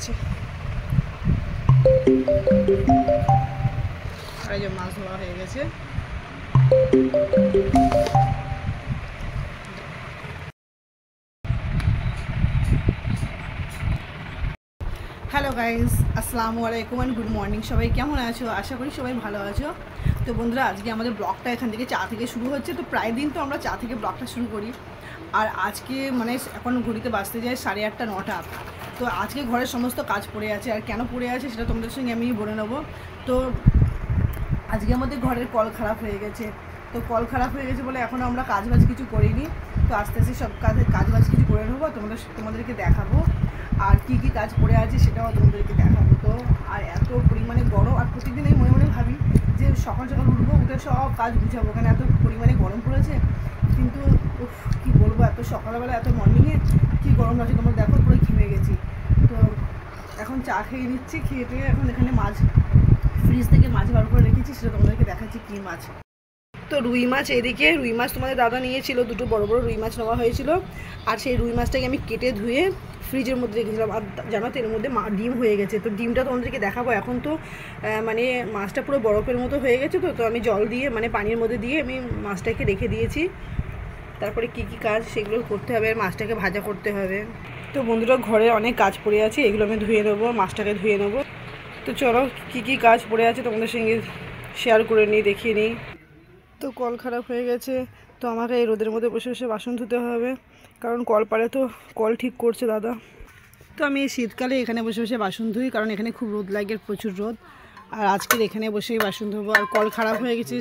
গেছে। আর এই যে মাছ ধোয়া হয়ে গেছে। হ্যালো গাইজ, আসসালামু আলাইকুম অ্যান্ড গুড মর্নিং। সবাই কেমন আছো? আশা করি সবাই ভালো আছো। তো বন্ধুরা, আজকে আমাদের ব্লগটা এখান থেকে চা থেকে শুরু হচ্ছে। তো প্রায় দিন তো আমরা চা থেকে ব্লগটা শুরু করি। আর আজকে মানে এখন ঘড়িতে বাজতে যায় 8:30 9টা। তো আজকে ঘরের সমস্ত কাজ পড়ে আছে, আর কেন পড়ে আছে সেটা তোমাদের সঙ্গে আমি বলে নেবো। তো আজকে আমাদের ঘরের কল খারাপ হয়ে গেছে। তো কল খারাপ হয়ে গেছে বলে এখনও আমরা কাজবাজ কিছু করিনি। তো আস্তে আস্তে সব কাজবাজ কিছু করে নেবো, তোমাদেরকে দেখাবো। আর কী কী কাজ পড়ে আছে সেটাও তোমাদেরকে দেখাবো। তো আর এত পরিমাণে গরম, আর প্রতিদিন এই মনে মনে ভাবি যে সকাল সকাল উঠবো, উঠে সব কাজ গুছাবো, কারণ এত পরিমাণে গরম পড়েছে। কিন্তু কী বলবো, এত সকালবেলা এত মর্নিংয়ে কী গরম লাগছে তোমরা দেখো, পুরো ঘেমে গেছি। তো এখন চা খেয়ে নিচ্ছি, খেয়ে টেয়ে এখন এখানে মাছ ফ্রিজ থেকে মাছ বার করে রেখেছি, সেটা তোমাদেরকে দেখাচ্ছি কী মাছ। তো রুই মাছ, এদিকে রুই মাছ তোমাদের দাদা নিয়েছিল, দুটো বড় বড় রুই মাছ নেওয়া হয়েছিল। আর সেই রুই মাছটাকে আমি কেটে ধুয়ে ফ্রিজের মধ্যে রেখেছিলাম। আর জানো তো এর মধ্যে ডিম হয়ে গেছে। তো ডিমটা তোমাদেরকে দেখাবো। এখন তো মানে মাছটা পুরো বরফের মতো হয়ে গেছে। তো আমি জল দিয়ে মানে পানির মধ্যে দিয়ে আমি মাছটাকে রেখে দিয়েছি। তারপরে কি কি কাজ সেগুলো করতে হবে, মাছটাকে ভাজা করতে হবে। তো বন্ধুরা, ঘরে অনেক কাজ পড়ে আছে, এগুলো আমি ধুয়ে নেবো, মাছটাকে ধুয়ে নেবো। তো চলো কি কি কাজ পড়ে আছে তোমাদের সঙ্গে শেয়ার করে নিই, দেখিয়ে নিই। তো কল খারাপ হয়ে গেছে, তো আমাকে এই রোদের মধ্যে বসে বসে বাসন ধুতে হবে, কারণ কল পারে তো কল ঠিক করছে দাদা। তো আমি এই শীতকালে এখানে বসে বসে বাসন ধুই, কারণ এখানে খুব রোদ লাগে, প্রচুর রোদ। আর আজকের এখানে বসেই বাসন ধুবো। আর কল খারাপ হয়ে গেছে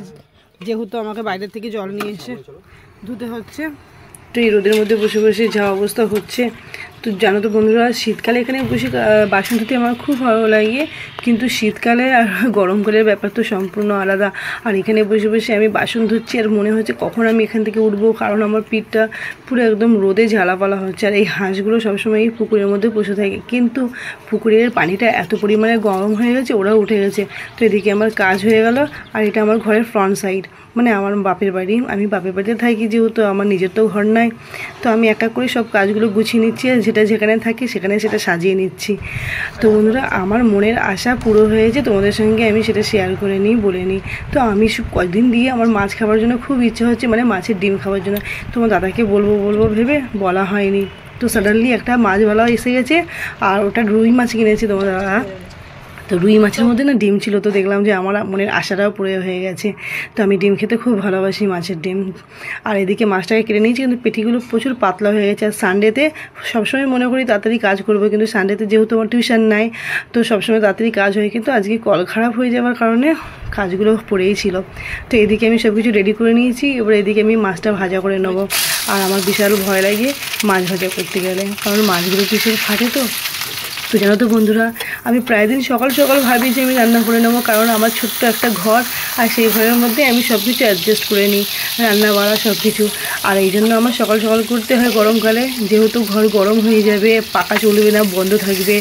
যেহেতু আমাকে বাইরের থেকে জল নিয়ে এসে ধুতে হচ্ছে। তো এই রোদের মধ্যে বসে বসে যা অবস্থা হচ্ছে, তো জানো তো বন্ধুরা, শীতকালে এখানে বসে বাসন ধুতে আমার খুব ভালো লাগে, কিন্তু শীতকালে আর গরমকালের ব্যাপার তো সম্পূর্ণ আলাদা। আর এখানে বসে বসে আমি বাসন ধুচ্ছি আর মনে হচ্ছে কখন আমি এখান থেকে উঠবো, কারণ আমার পিঠটা পুরো একদম রোদে ঝালাপালা হচ্ছে। আর এই হাঁসগুলো সবসময় এই পুকুরের মধ্যে বসে থাকে, কিন্তু পুকুরের পানিটা এত পরিমাণে গরম হয়ে গেছে, ওরাও উঠে গেছে। তো এদিকে আমার কাজ হয়ে গেল। আর এটা আমার ঘরের ফ্রন্ট সাইড, মানে আমার বাপের বাড়ি। আমি বাপের বাড়িতে থাকি, যেহেতু আমার নিজের তো ঘর নাই। তো আমি একা করে সব কাজগুলো গুছিয়ে নিচ্ছি, আর যেটা যেখানে থাকি সেখানে সেটা সাজিয়ে নিচ্ছি। তো বন্ধুরা, আমার মনের আশা পুরো হয়েছে, তোমাদের সঙ্গে আমি সেটা শেয়ার করে নিই, বলে নিই। তো আমি কয়েকদিন দিয়ে আমার মাছ খাবার জন্য খুব ইচ্ছে হচ্ছে, মানে মাছের ডিম খাওয়ার জন্য। তোমার দাদাকে বলবো ভেবে বলা হয়নি। তো সাডেনলি একটা মাছওয়ালা এসে গেছে, আর ওটা রুই মাছ কিনেছে তোমার দাদা। তো রুই মাছের মধ্যে না ডিম ছিল, তো দেখলাম যে আমার মনের আশাটাও পুরো হয়ে গেছে। তো আমি ডিম খেতে খুব ভালোবাসি, মাছের ডিম। আর এদিকে মাছটাকে কেটে নিয়েছি, কিন্তু পেটিগুলো প্রচুর পাতলা হয়ে গেছে। আর সানডেতে সবসময় মনে করি তাড়াতাড়ি কাজ করবো, কিন্তু সানডেতে যেহেতু আমার টিউশন নাই, তো সবসময় তাড়াতাড়ি কাজ হয়। কিন্তু আজকে কল খারাপ হয়ে যাওয়ার কারণে কাজগুলো পড়েই ছিল। তো এদিকে আমি সব কিছু রেডি করে নিয়েছি, এবার এদিকে আমি মাছটা ভাজা করে নেবো। আর আমার বিশাল ভয় লাগে মাছ ভাজা করতে গেলে, কারণ মাছগুলো কিছু ফাটে। তো জানো তো বন্ধুরা, আমি প্রায় দিন সকাল সকাল ভাবি যে আমি রান্না করে নেবো, কারণ আমার ছোট্ট একটা ঘর, আর সেই ঘরের মধ্যে আমি সব কিছু অ্যাডজাস্ট করে নিই, রান্না বাড়া সব কিছু। আর এই জন্য আমার সকাল সকাল করতে হয় গরমকালে, যেহেতু ঘর গরম হয়ে যাবে, পাকা চলবে না, বন্ধ থাকবে।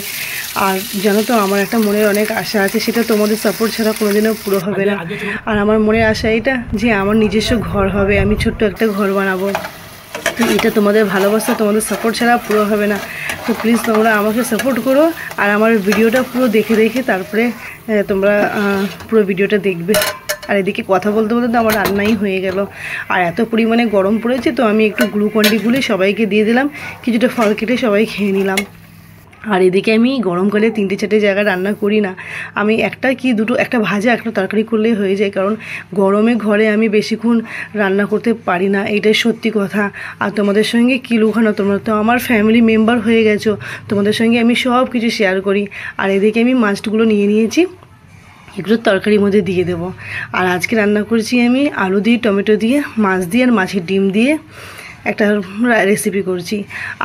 আর জানো তো, আমার একটা মনের অনেক আশা আছে, সেটা তোমাদের সাপোর্ট ছাড়া কোনোদিনও পুরো হবে না। আর আমার মনের আশা এটা যে আমার নিজস্ব ঘর হবে, আমি ছোট্ট একটা ঘর বানাবো। তো এটা তোমাদের ভালোবাসা, তোমাদের সাপোর্ট ছাড়া পুরো হবে না। তো প্লিজ তোমরা আমাকে সাপোর্ট করো, আর আমার ভিডিওটা পুরো দেখে তারপরে তোমরা পুরো ভিডিওটা দেখবে। আর এদিকে কথা বলতে বলতে তো আমার রান্নাই হয়ে গেল। আর এত পরিমাণে গরম পড়েছে, তো আমি একটু গ্লুকন্ডি গুলে সবাইকে দিয়ে দিলাম, কিছুটা ফল কেটে সবাই খেয়ে নিলাম। আর এদিকে আমি গরমকালে 3-4টে জায়গায় রান্না করি না, আমি একটা কি দুটো, একটা ভাজা একটা তরকারি করলেই হয়ে যায়, কারণ গরমে ঘরে আমি বেশিক্ষণ রান্না করতে পারি না, এটাই সত্যি কথা। আর তোমাদের সঙ্গে কী লুকানো, তোমরা তো আমার ফ্যামিলি মেম্বার হয়ে গেছো, তোমাদের সঙ্গে আমি সব কিছু শেয়ার করি। আর এদিকে আমি মাছগুলো নিয়ে নিয়েছি, এগুলো তরকারির মধ্যে দিয়ে দেবো। আর আজকে রান্না করছি আমি আলু দিয়ে, টমেটো দিয়ে, মাছ দিয়ে আর মাছের ডিম দিয়ে একটা রেসিপি করছি।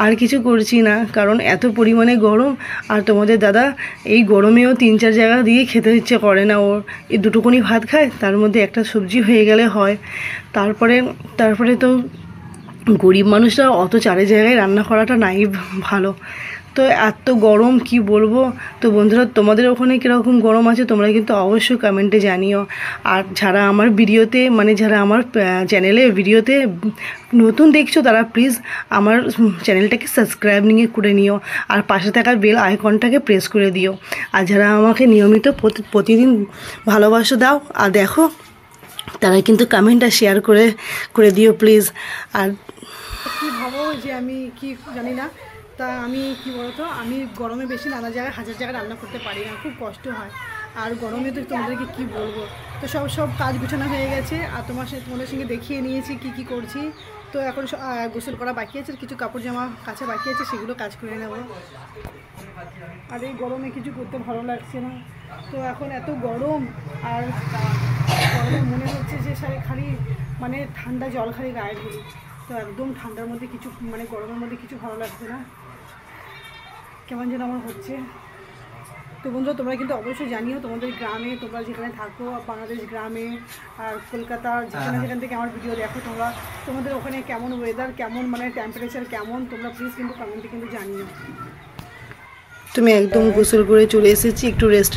আর কিছু করছি না, কারণ এত পরিমাণে গরম। আর তোমাদের দাদা এই গরমেও 3-4 জায়গা দিয়ে খেতে ইচ্ছে করে না, ওর এই দুটোখানি ভাত খায়, তার মধ্যে একটা সবজি হয়ে গেলে হয়। তারপরে তো গরিব মানুষরা অত 4 জায়গায় রান্না করাটা নাই ভালো। তো এত গরম কি বলবো। তো বন্ধুরা তোমাদের ওখানে কীরকম গরম আছে তোমরা কিন্তু অবশ্যই কমেন্টে জানিও। আর যারা আমার ভিডিওতে মানে যারা আমার চ্যানেলে ভিডিওতে নতুন দেখছো তারা প্লিজ আমার চ্যানেলটাকে সাবস্ক্রাইব করে নিও আর পাশে থাকা বেল আইকনটাকে প্রেস করে দিও। আর যারা আমাকে নিয়মিত প্রতিদিন ভালোবাসা দাও আর দেখো তারা কিন্তু কমেন্ট আর শেয়ার করে দিও প্লিজ। আর কি ভাবো যে আমি কি জানি না, তা আমি কি বলতো, আমি গরমে বেশি নানা জায়গায় হাজার জায়গায় রান্না করতে পারি না, খুব কষ্ট হয়। আর গরমে তো তোমাদেরকে কি বলবো, তো সব কাজ গুছানো হয়ে গেছে আর তোমাদের সঙ্গে দেখিয়ে নিয়েছি কি করছি। তো এখন গোসল করা বাকি আছে, কিছু কাপড় জামা কাছে বাকি আছে, সেগুলো কাজ করে নেব। আর এই গরমে কিছু করতে ভালো লাগছে না। তো এখন এত গরম আর গরমে মনে হচ্ছে যে খালি মানে ঠান্ডা জল খালি গায়ে ঢুকি। তো একদম ঠান্ডার মধ্যে কিছু মানে গরমের মধ্যে কিছু ভালো লাগছে না, কেমন যেন আমার হচ্ছে। তো বন্ধুরা তোমরা কিন্তু অবশ্যই জানিও তোমাদের গ্রামে তোমরা যেখানে থাকো, বাংলাদেশ গ্রামে আর কলকাতার যেখান থেকে আমার ভিডিও দেখো তোমরা, তোমাদের ওখানে কেমন ওয়েদার, কেমন মানে টেম্পারেচার কেমন, তোমরা প্লিজ কিন্তু কমেন্টে কিন্তু জানিও। তুমি একদম গোসল করে চলে এসেছি, একটু রেস্ট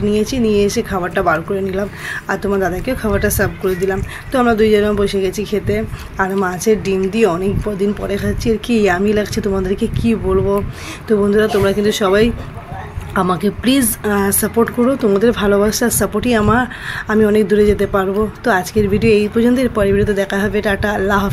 নিয়ে এসে খাবারটা বার করে নিলাম আর তোমার দাদাকেও খাবারটা সার্ভ করে দিলাম। তো আমরা দুইজনে বসে গেছি খেতে আর মাছের ডিম দিয়ে অনেক দিন পরে খাচ্ছি আর কি ইয়ামি লাগছে, তোমাদেরকে কি বলবো। তো বন্ধুরা তোমরা কিন্তু সবাই আমাকে প্লিজ সাপোর্ট করো, তোমাদের ভালোবাসার সাপোর্টই আমি অনেক দূরে যেতে পারবো। তো আজকের ভিডিও এই পর্যন্ত, এর পরের ভিডিওতে দেখা হবে। টাটা, আল্লাহ হাফেজ।